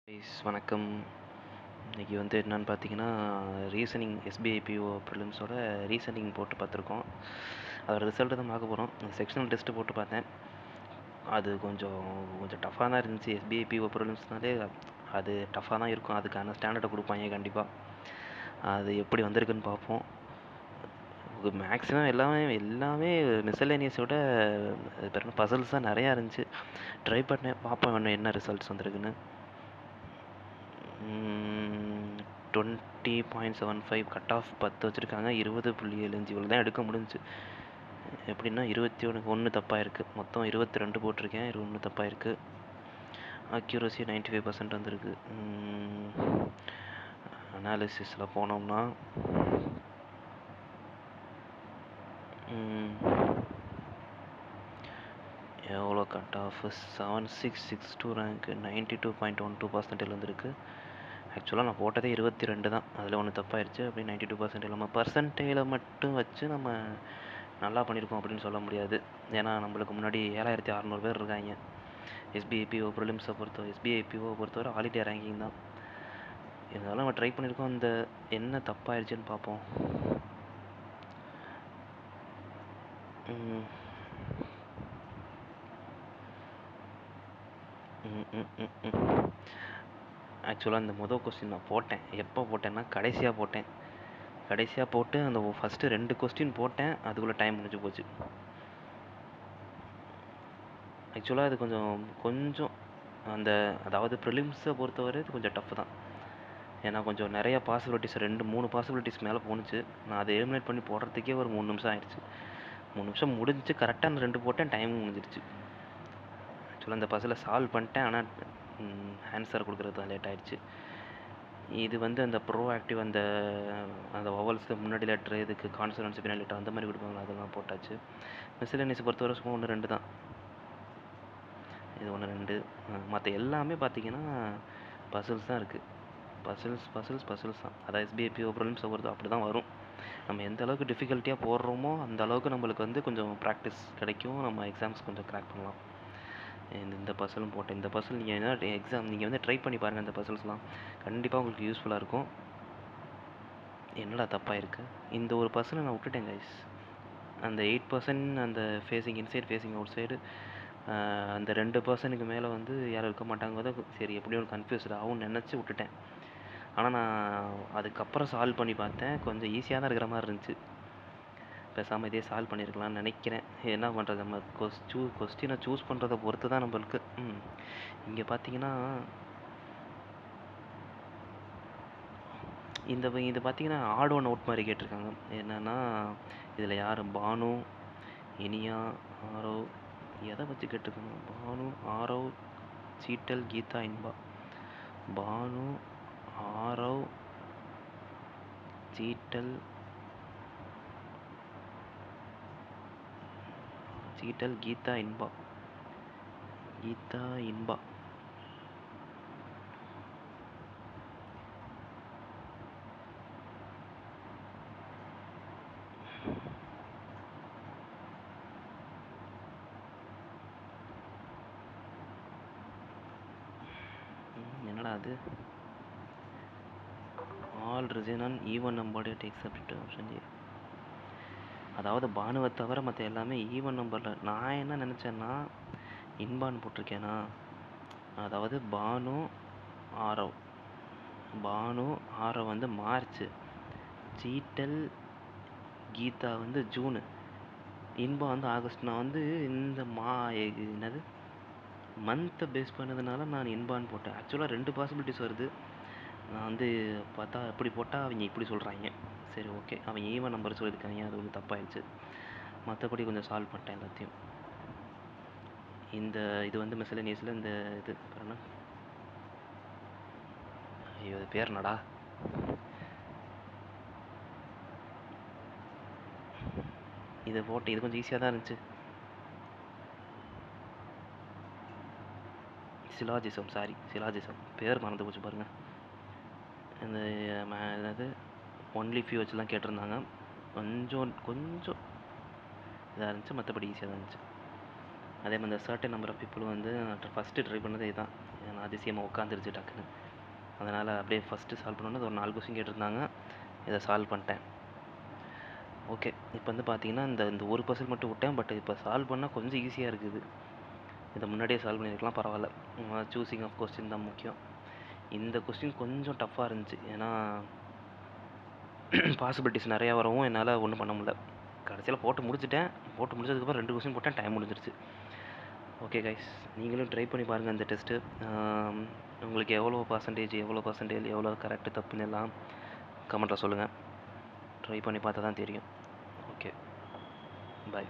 Guys வணக்கம். இன்னைக்கு என்னன்னு பார்த்தீங்கன்னா, ரீசனிங் எஸ்பிஐ பிஓ ப்ரிலிம்ஸோட ரீசனிங் போட்டு பார்த்துருக்கோம். அதோட ரிசல்ட்டு தான் பார்க்க போகிறோம். செக்ஷனல் டெஸ்ட்டு போட்டு பார்த்தேன். அது கொஞ்சம் டஃப்பாக தான் இருந்துச்சு. எஸ்பிஐ பிஓ ப்ரிலிம்ஸ்னாலே அது டஃப்பாக தான் இருக்கும். அதுக்கான ஸ்டாண்டர்டை கொடுப்பாங்க கண்டிப்பாக. அது எப்படி வந்திருக்குன்னு பார்ப்போம். மேக்ஸிமம் எல்லாமே மிஸ்சலேனியஸோட பசல்ஸ் தான் நிறையா இருந்துச்சு. ட்ரை பண்ணேன், பார்ப்போம் என்ன ரிசல்ட்ஸ் வந்திருக்குன்னு. 20.75 கட் ஆஃப் 10 வச்சுருக்காங்க. 20.75 இவ்வளோ தான் எடுக்க முடிஞ்சுச்சு. எப்படின்னா 21 தப்பாக இருக்குது. மொத்தம் 22 போட்டிருக்கேன், 21 தப்பாக இருக்குது. அக்யூரசி 95% வந்திருக்கு. அனாலிசிஸில் போனோம்னா எவ்வளோ கட் ஆஃப் 7662 ரேங்க்கு 92.12% வந்துருக்கு. ஆக்சுவலாக நான் போட்டதே 22 தான். அதில் ஒன்று தப்பாயிருச்சு. அப்படி 92% நம்ம பர்சன்டேஜில் மட்டும் வச்சு நம்ம நல்லா பண்ணியிருக்கோம் அப்படின்னு சொல்ல முடியாது. ஏன்னா நம்மளுக்கு முன்னாடி 7600 பேர் இருக்காங்க. எஸ்பிஐபிஓ ப்ரிலிம்ஸை எஸ்பிஐபிஓவை பொறுத்தவரை ஆல் இண்டியா ரேங்கிங் தான். இருந்தாலும் நம்ம ட்ரை பண்ணியிருக்கோம். இந்த என்ன தப்பாயிருச்சுன்னு பார்ப்போம். ஆக்சுவலாக இந்த மொதல் கொஸ்டின் நான் போட்டேன். எப்போ போட்டேன்னா கடைசியாக போட்டு அந்த ஃபஸ்ட்டு 2 கொஸ்டின் போட்டேன். அதுக்குள்ளே டைம் முடிஞ்சு போச்சு. ஆக்சுவலாக அது கொஞ்சம் அதாவது ப்ரிலிம்ஸை பொறுத்தவரை இது கொஞ்சம் டஃப் தான். ஏன்னா கொஞ்சம் நிறையா பாசிபிலிட்டிஸ் 2-3 பாசிபிலிட்டிஸ் மேலே போணுச்சு. நான் அதை எலிமினேட் பண்ணி போடுறதுக்கே ஒரு 3 நிமிஷம் ஆயிடுச்சு. 3 நிமிஷம் முடிஞ்சு கரெக்டாக அந்த 2 போட்டேன், டைமும் முடிஞ்சிருச்சு. ஆக்சுவலாக அந்த பசிலை சால்வ் பண்ணிட்டேன். ஆனால் ஆன்சர் கொடுக்குறது தான் லேட் ஆகிடுச்சு. இது அந்த ப்ரோ ஆக்டிவ் அந்த வவல்ஸுக்கு முன்னாடி லெட்ரு, இதுக்கு கான்சனன்ஸ் பின்னாடி லெட்டர் அந்த மாதிரி கொடுப்பாங்களா, அதெல்லாம் போட்டாச்சு. மிஸ்சலேனியஸ் பொறுத்தவரை சும்மா 1-2 தான். இது 1-2. மற்ற எல்லாமே பார்த்தீங்கன்னா பசில்ஸ் தான் இருக்குது. பசில்ஸ் தான். அதாவது எஸ்பிஐபிஓ ப்ரிலிம்ஸை பொறுத்து அப்படி தான் வரும். நம்ம எந்த அளவுக்கு டிஃபிகல்ட்டியாக போடுறோமோ அந்த அளவுக்கு நம்மளுக்கு கொஞ்சம் ப்ராக்டிஸ் கிடைக்கும். நம்ம எக்ஸாம்ஸ் கொஞ்சம் கிராக் பண்ணலாம். இந்த பசிலும் போட்டேன். இந்த பசில் நீங்கள் ட்ரை பண்ணி பாருங்கள். இந்த பசில்ஸ்லாம் கண்டிப்பாக உங்களுக்கு யூஸ்ஃபுல்லாக இருக்கும். என்னடா தப்பாக இருக்குது, இந்த ஒரு பசிலை நான் விட்டுட்டேன் கைஸ். அந்த 8% அந்த facing inside facing out side, அந்த 2% மேலே யாரும் இருக்க மாட்டாங்க. சரி எப்படியும் கன்ஃபியூஸ்ட் ஆகும்னு நினச்சி விட்டுட்டேன். ஆனால் நான் அதுக்கப்புறம் சால்வ் பண்ணி பார்த்தேன். கொஞ்சம் ஈஸியாக தான் இருக்கிற மாதிரி இருந்துச்சு. பேசாமல் இதே சால்வ் பண்ணியிருக்கலாம்னு நினைக்கிறேன். என்ன பண்ணுறது, நம்ம கொஸ்டினை சூஸ் பண்ணுறதை பொறுத்து தான் நம்மளுக்கு. இங்கே பார்த்தீங்கன்னா இது பார்த்தீங்கன்னா ஆட் ஒன் அவுட் மாதிரி கேட்டிருக்காங்க. என்னென்னா இதில் யார், பானு, இனியா, ஆரவ், எதை வச்சு கேட்டிருக்காங்க? பானு, ஆரவ், சீட்டல், கீதா, இன்பா. பானு, ஆரவ், சீட்டல், கீதா, இன்பா. என்னடா அது, all reason even number except option A. அதாவது பானுவை தவிர மற்ற எல்லாமே ஈவன் நம்பரில். நான் என்ன நினச்சேன்னா இன்பான்னு போட்டிருக்கேனா, அதாவது பானு ஆரவ் மார்ச், சீட்டல் கீதா ஜூனு, இன்பா ஆகஸ்ட். நான் இந்த என்னது மந்த்தை பேஸ் பண்ணதுனால நான் இன்பான்னு போட்டேன். ஆக்சுவலாக 2 பாசிபிலிட்டிஸ் வருது. நான் பார்த்தா அப்படி போட்டால் அவங்க இப்படி சொல்கிறாங்க. சரி ஓகே, அவங்க ஈவன் நம்பர் சொல்லியிருக்காங்க, அது தப்பாயிடுச்சு. மற்றபடி கொஞ்சம் சால்வ் பண்ணிட்டேன் எல்லாத்தையும். இது மிஸ்சலேனியஸில் இந்த இது என்ன, ஐயோ இது பேர் என்னடா, இதை போட்டு இது கொஞ்சம் ஈஸியாக தான் இருந்துச்சு. சிலாஜிசம் பேர் மறந்து போச்சு பாருங்கள். இந்த என்னது ஒன்லி ஃபியூ வச்சுலாம் கேட்டிருந்தாங்க. கொஞ்சம் இதாக இருந்துச்சு, மற்றபடி ஈஸியாக தான் இருந்துச்சு. அதே மாதிரி இந்த சர்டன் நம்பர் ஆஃப் பீப்புளும் வந்து நான் ஃபஸ்ட்டு ட்ரை பண்ணதே இதுதான். நான் அதிசயமாக உட்காந்துருச்சு டக்குன்னு. அதனால் அப்படியே ஃபஸ்ட்டு சால்வ் பண்ணோன்னே ஒரு 4 கொஸ்டின் கேட்டிருந்தாங்க. இதை சால்வ் பண்ணிட்டேன். ஓகே. இப்போ வந்து பார்த்தீங்கன்னா, இந்த ஒரு பசில் மட்டும் விட்டேன். பட் இப்போ சால்வ் பண்ணால் கொஞ்சம் ஈஸியாக இருக்குது. இதை முன்னாடியே சால்வ் பண்ணியிருக்கலாம், பரவாயில்ல. சூஸிங் ஆஃப் கொஸ்டின் தான் முக்கியம். இந்த கொஸ்டின் கொஞ்சம் டஃப்பாக இருந்துச்சு. ஏன்னா பாசிபிலிட்டிஸ் நிறையா வரவும் என்னால் ஒன்றும் பண்ண முடியல. கடைசியில் போட்டு முடிச்சுட்டேன். போட்டு முடிச்சதுக்கப்புறம் 2 கொஸ்டின் போட்டேன், டைம் முடிஞ்சிருச்சு. ஓகே கைஸ், நீங்களும் ட்ரை பண்ணி பாருங்கள் இந்த டெஸ்ட்டு. உங்களுக்கு எவ்வளோ பர்சன்டேஜ் எவ்வளோ கரெக்டு தப்புன்னு எல்லாம் கமெண்ட்டில் சொல்லுங்கள். ட்ரை பண்ணி பார்த்தா தான் தெரியும். ஓகே, பாய்.